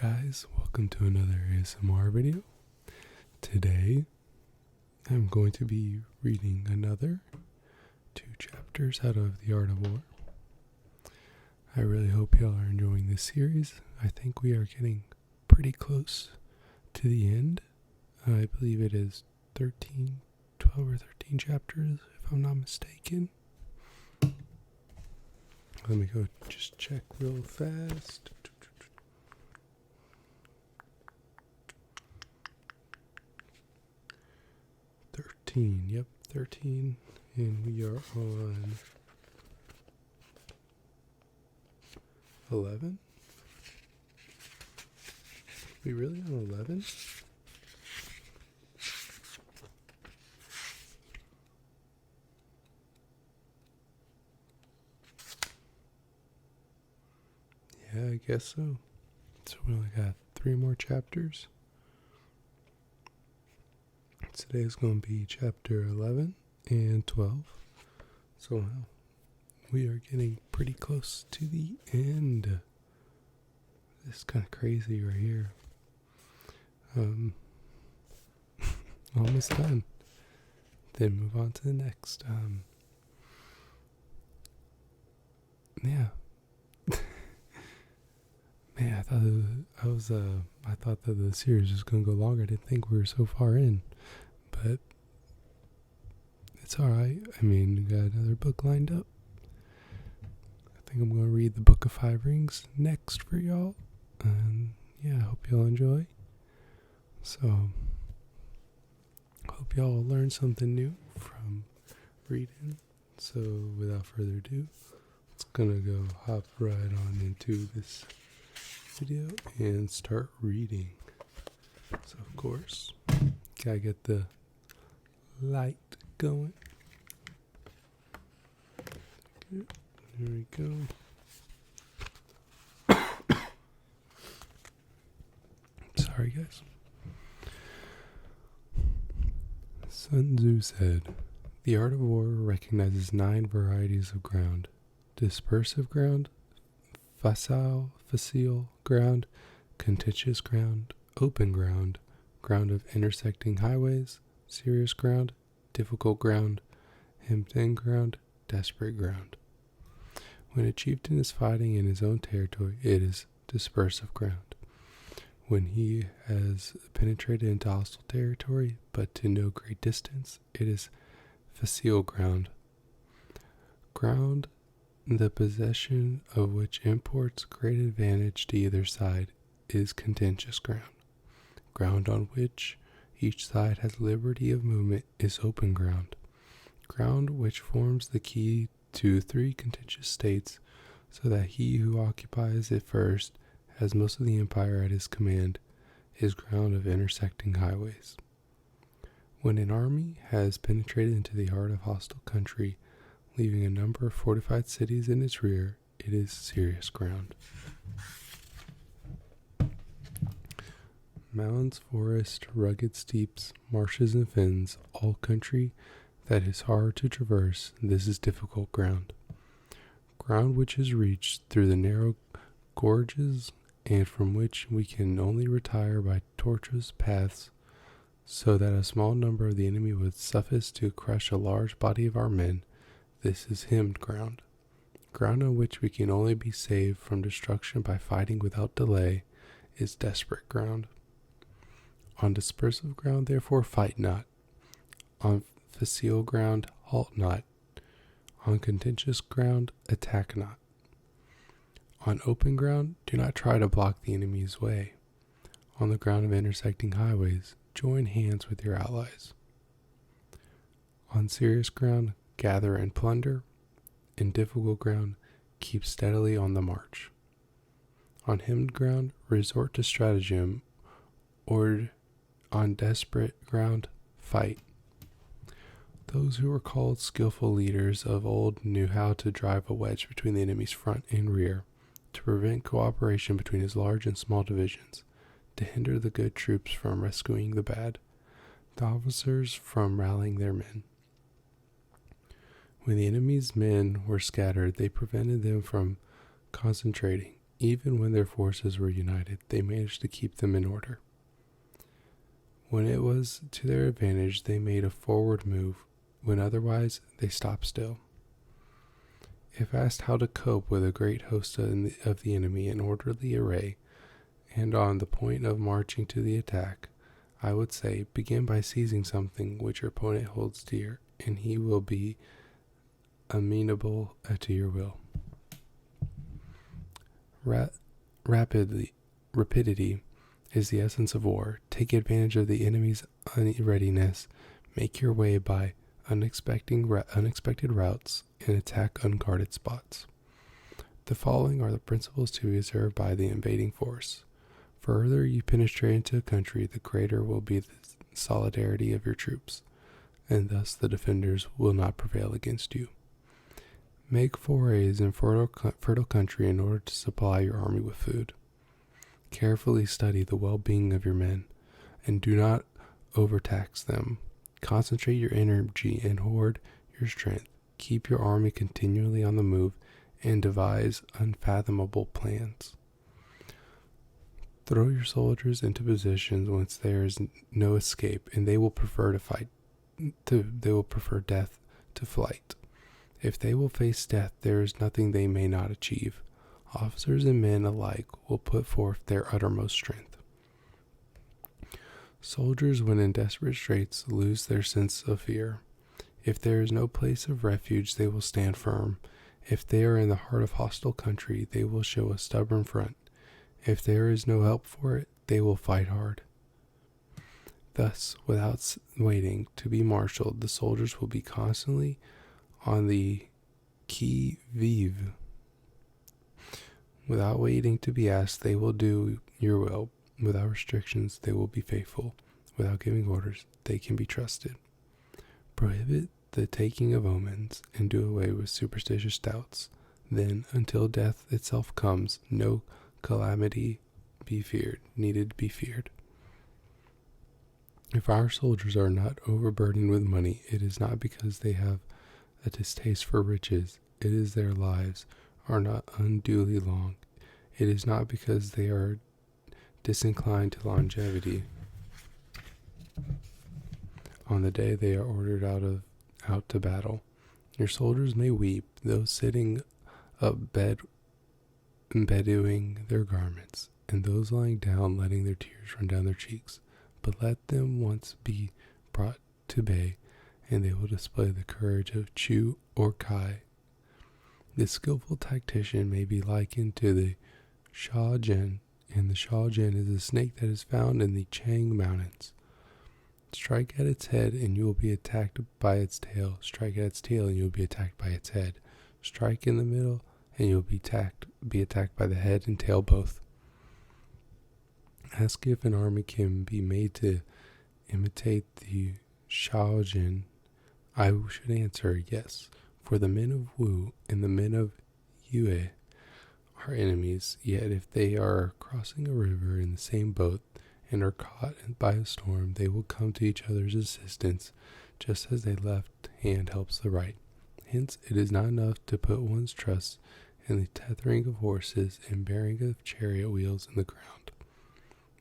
guys, welcome to another ASMR video. Today, I'm going to be reading another 2 chapters out of The Art of War. I really hope y'all are enjoying this series. I think we are getting pretty close to the end. I believe it is 12 or 13 chapters, if I'm not mistaken. Let me go just check real fast. 13, yep, 13, and we are on 11. We really on 11? Yeah, I guess so. So we only got 3 more chapters. Today's going to be chapter 11 and 12. So wow, we are getting pretty close to the end. This is kind of crazy right here. Almost done. Then move on to the next. Yeah. Man, I thought that the series was going to go longer. I didn't think we were so far in. But it's alright. I mean, we got another book lined up. I think I'm going to read the Book of 5 Rings next for y'all. And yeah, I hope y'all enjoy. So, hope y'all learn something new from reading. So, without further ado, it's going to go hop right on into this video and start reading. So, of course, gotta get the light going. Good. There we go. Sorry, guys. Sun Tzu said, "The art of war recognizes 9 varieties of ground: dispersive ground, facile ground, contentious ground, open ground, ground of intersecting highways, serious ground, difficult ground, hemmed-in ground, desperate ground. When a chieftain is fighting in his own territory, it is dispersive ground. When he has penetrated into hostile territory, but to no great distance, it is facile ground. Ground, the possession of which imports great advantage to either side, is contentious ground. Ground on which each side has liberty of movement is open ground. Ground which forms the key to 3 contentious states, so that he who occupies it first has most of the empire at his command, is ground of intersecting highways. When an army has penetrated into the heart of hostile country, leaving a number of fortified cities in its rear, it is serious ground. Mountains, forests, rugged steeps, marshes and fens, all country that is hard to traverse, this is difficult ground. Ground which is reached through the narrow gorges, and from which we can only retire by tortuous paths, so that a small number of the enemy would suffice to crush a large body of our men, this is hemmed ground. Ground on which we can only be saved from destruction by fighting without delay, is desperate ground. On dispersive ground, therefore, fight not. On facile ground, halt not. On contentious ground, attack not. On open ground, do not try to block the enemy's way. On the ground of intersecting highways, join hands with your allies. On serious ground, gather and plunder. In difficult ground, keep steadily on the march. On hemmed ground, resort to stratagem, or on desperate ground, fight. Those who were called skillful leaders of old knew how to drive a wedge between the enemy's front and rear, to prevent cooperation between his large and small divisions, to hinder the good troops from rescuing the bad, the officers from rallying their men. When the enemy's men were scattered, they prevented them from concentrating, Even when their forces were united, they managed to keep them in order. When it was to their advantage, they made a forward move. When otherwise, they stopped still. If asked how to cope with a great host of the enemy in orderly array, and on the point of marching to the attack, I would say begin by seizing something which your opponent holds dear, and he will be amenable to your will. Rapidity is the essence of war. Take advantage of the enemy's unreadiness. Make your way by unexpected routes and attack unguarded spots. The following are the principles to be observed by the invading force. Further you penetrate into a country, the greater will be the solidarity of your troops, and thus the defenders will not prevail against you. Make forays in fertile country in order to supply your army with food. Carefully study the well-being of your men, and do not overtax them. Concentrate your energy and hoard your strength. Keep your army continually on the move, and devise unfathomable plans. Throw your soldiers into positions whence there is no escape, and they will prefer death to flight. If they will face death, there is nothing they may not achieve. Officers and men alike will put forth their uttermost strength. Soldiers, when in desperate straits, lose their sense of fear. If there is no place of refuge, they will stand firm. If they are in the heart of hostile country, they will show a stubborn front. If there is no help for it, they will fight hard. Thus, without waiting to be marshaled, the soldiers will be constantly on the qui vive. Without waiting to be asked, they will do your will. Without restrictions, they will be faithful. Without giving orders, they can be trusted. Prohibit the taking of omens, and do away with superstitious doubts. Then, until death itself comes, no calamity needed to be feared. If our soldiers are not overburdened with money, it is not because they have a distaste for riches. It is their lives are not unduly long. It is not because they are disinclined to longevity. On the day they are ordered out to battle, your soldiers may weep, those sitting up bedewing their garments, and those lying down letting their tears run down their cheeks. But let them once be brought to bay, and they will display the courage of Chu or Kai. The skillful tactician may be likened to the Shaojian, and the Shaojian is a snake that is found in the Chang Mountains. Strike at its head, and you will be attacked by its tail. Strike at its tail, and you will be attacked by its head. Strike in the middle, and you will be attacked by the head and tail both. Ask if an army can be made to imitate the Shaojian. I should answer yes, for the men of Wu and the men of Yue are enemies, yet if they are crossing a river in the same boat and are caught by a storm, they will come to each other's assistance, just as the left hand helps the right. Hence, it is not enough to put one's trust in the tethering of horses and bearing of chariot wheels in the ground.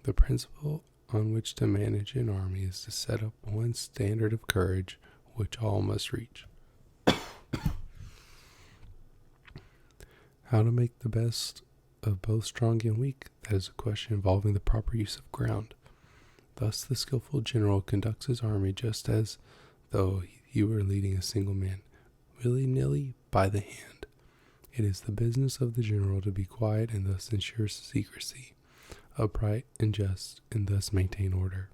The principle on which to manage an army is to set up one standard of courage which all must reach. How to make the best of both strong and weak? That is a question involving the proper use of ground. Thus the skillful general conducts his army just as though he were leading a single man, willy-nilly by the hand. It is the business of the general to be quiet and thus ensure secrecy, upright and just, and thus maintain order.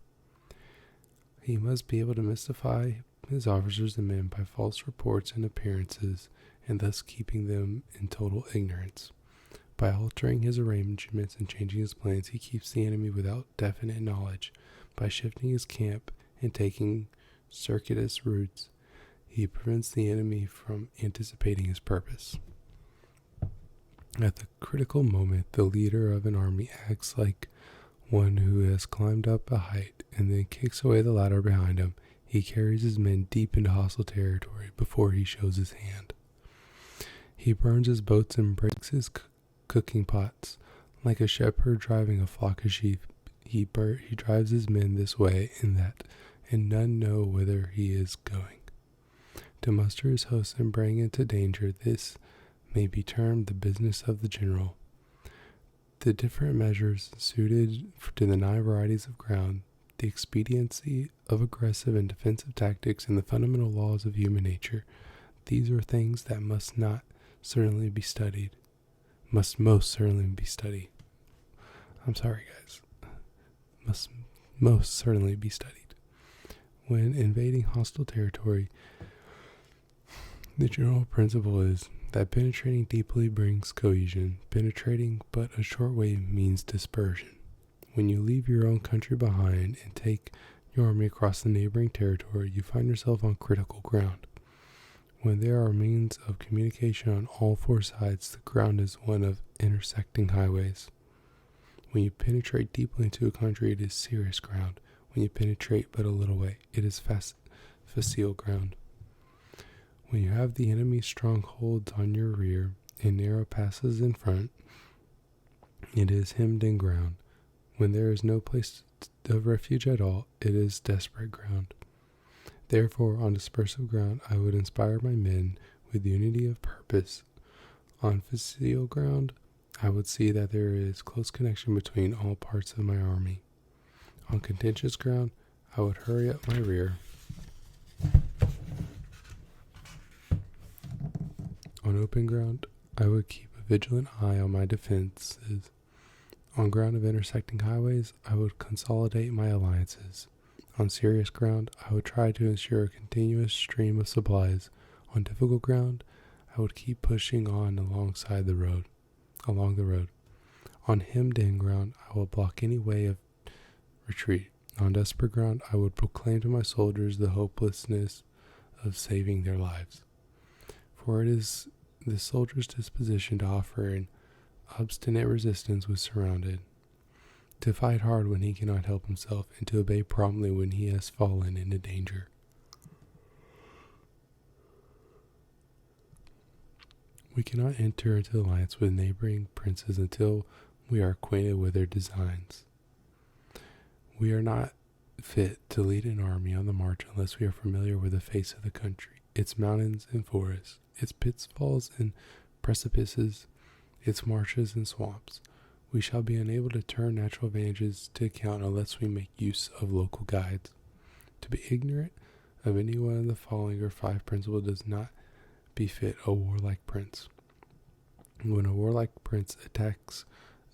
He must be able to mystify his officers and men by false reports and appearances, and thus keeping them in total ignorance. By altering his arrangements and changing his plans, he keeps the enemy without definite knowledge. By shifting his camp and taking circuitous routes, he prevents the enemy from anticipating his purpose. At the critical moment, the leader of an army acts like one who has climbed up a height and then kicks away the ladder behind him. He carries his men deep into hostile territory before he shows his hand. He burns his boats and breaks his cooking pots. Like a shepherd driving a flock of sheep, he drives his men this way and that, and none know whither he is going. To muster his hosts and bring into danger, this may be termed the business of the general. The different measures suited to the 9 varieties of ground, the expediency of aggressive and defensive tactics, and the fundamental laws of human nature, these are things that must certainly be studied. Must most certainly be studied. Must most certainly be studied. When invading hostile territory, the general principle is that penetrating deeply brings cohesion. Penetrating but a short way means dispersion. When you leave your own country behind and take your army across the neighboring territory, you find yourself on critical ground. When there are means of communication on all 4 sides, the ground is one of intersecting highways. When you penetrate deeply into a country, it is serious ground. When you penetrate but a little way, it is facile ground. When you have the enemy's strongholds on your rear and narrow passes in front, it is hemmed in ground. When there is no place of refuge at all, it is desperate ground. Therefore, on dispersive ground, I would inspire my men with unity of purpose. On facile ground, I would see that there is close connection between all parts of my army. On contentious ground, I would hurry up my rear. On open ground, I would keep a vigilant eye on my defenses. On ground of intersecting highways, I would consolidate my alliances. On serious ground, I would try to ensure a continuous stream of supplies. On difficult ground, I would keep pushing on along the road. On hemmed-in ground, I would block any way of retreat. On desperate ground, I would proclaim to my soldiers the hopelessness of saving their lives. For it is the soldier's disposition to offer an obstinate resistance when surrounded, to fight hard when he cannot help himself, and to obey promptly when he has fallen into danger. We cannot enter into alliance with neighboring princes until we are acquainted with their designs. We are not fit to lead an army on the march unless we are familiar with the face of the country, its mountains and forests, its pitfalls and precipices, its marshes and swamps. We shall be unable to turn natural advantages to account unless we make use of local guides. To be ignorant of any one of the following or 5 principles does not befit a warlike prince. When a warlike prince attacks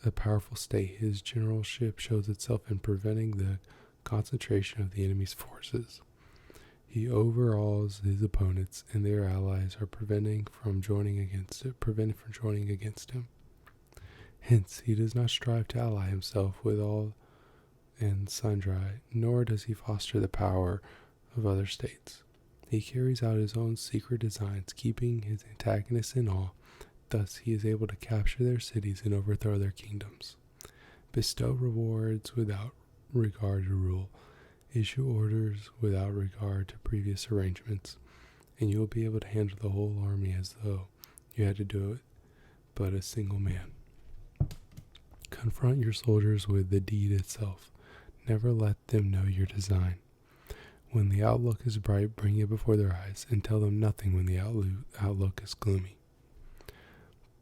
a powerful state, his generalship shows itself in preventing the concentration of the enemy's forces. He overawes his opponents, and their allies are prevented from joining against him. Hence, he does not strive to ally himself with all and sundry, nor does he foster the power of other states. He carries out his own secret designs, keeping his antagonists in awe. Thus, he is able to capture their cities and overthrow their kingdoms. Bestow rewards without regard to rule. Issue orders without regard to previous arrangements, and you will be able to handle the whole army as though you had to do it but a single man. Confront your soldiers with the deed itself. Never let them know your design. When the outlook is bright, bring it before their eyes, and tell them nothing when the outlook is gloomy.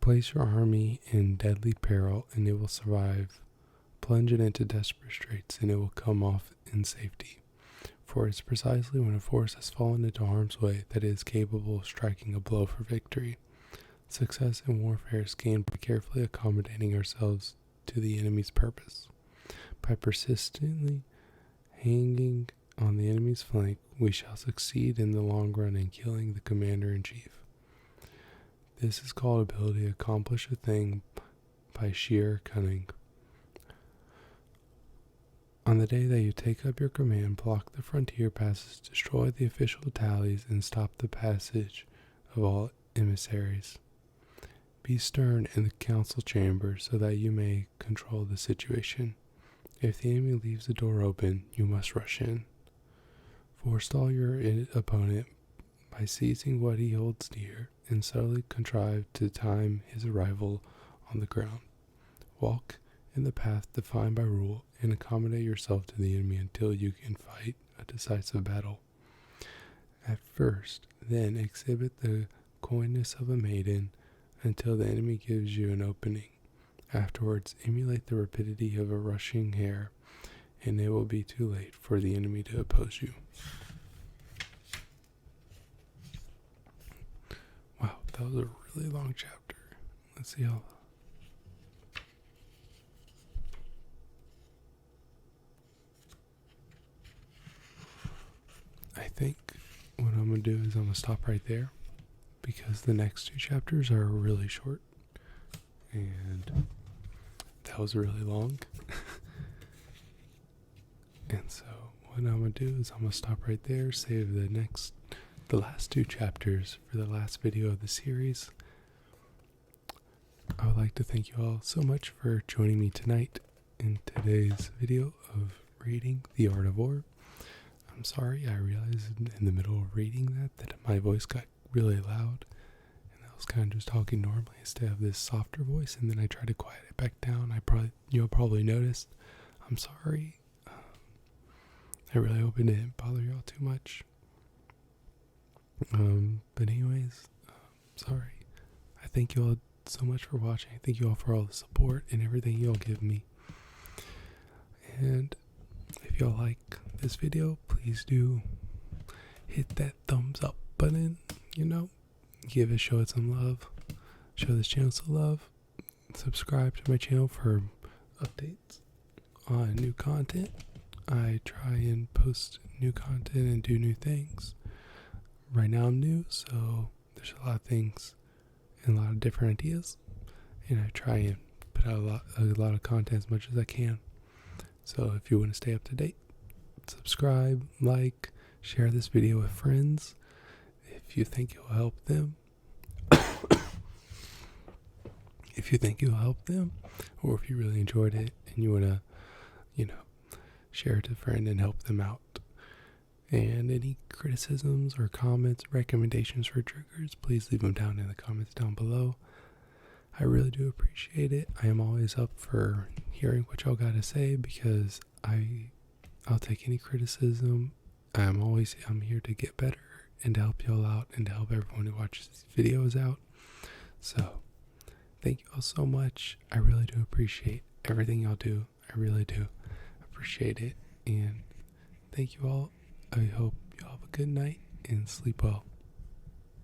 Place your army in deadly peril, and it will survive. Plunge it into desperate straits, and it will come off in safety. For it is precisely when a force has fallen into harm's way that it is capable of striking a blow for victory. Success in warfare is gained by carefully accommodating ourselves to the enemy's purpose. By persistently hanging on the enemy's flank, we shall succeed in the long run in killing the commander-in-chief. This is called ability to accomplish a thing by sheer cunning. On the day that you take up your command, block the frontier passes, destroy the official tallies, and stop the passage of all emissaries. Be stern in the council chamber so that you may control the situation. If the enemy leaves the door open, you must rush in. Forestall your opponent by seizing what he holds dear, and subtly contrive to time his arrival on the ground. Walk in the path defined by rule and accommodate yourself to the enemy until you can fight a decisive battle. At first, then exhibit the coyness of a maiden until the enemy gives you an opening. Afterwards, emulate the rapidity of a rushing hare, and it will be too late for the enemy to oppose you. Wow, that was a really long chapter. Let's see how... I think what I'm going to do is I'm going to stop right there because the next two chapters are really short. And that was really long. And so what I'm going to do is I'm going to stop right there, save the last two chapters for the last video of the series. I would like to thank you all so much for joining me tonight in today's video of reading The Art of War. I'm sorry, I realized in the middle of reading that my voice got really loud, and I was kind of just talking normally instead of this softer voice, and then I tried to quiet it back down. You'll probably noticed. I'm sorry. I really hope it didn't bother y'all too much. But anyways, sorry. I thank you all so much for watching. I thank you all for all the support and everything y'all give me. And if y'all like this video, please do hit that thumbs up button, show it some love, show this channel some love, subscribe to my channel for updates on new content. I try and post new content and do new things. Right now I'm new, so there's a lot of things and a lot of different ideas, and I try and put out a lot of content as much as I can. So if you want to stay up to date, subscribe, like, share this video with friends if you think it will help them. Or if you really enjoyed it and you want to, share it to a friend and help them out. And any criticisms or comments, recommendations for triggers, please leave them down in the comments down below. I really do appreciate it. I am always up for hearing what y'all got to say because I'll take any criticism. I'm here to get better and to help y'all out and to help everyone who watches these videos out. So, thank you all so much. I really do appreciate everything y'all do. I really do appreciate it. And thank you all. I hope you all have a good night and sleep well.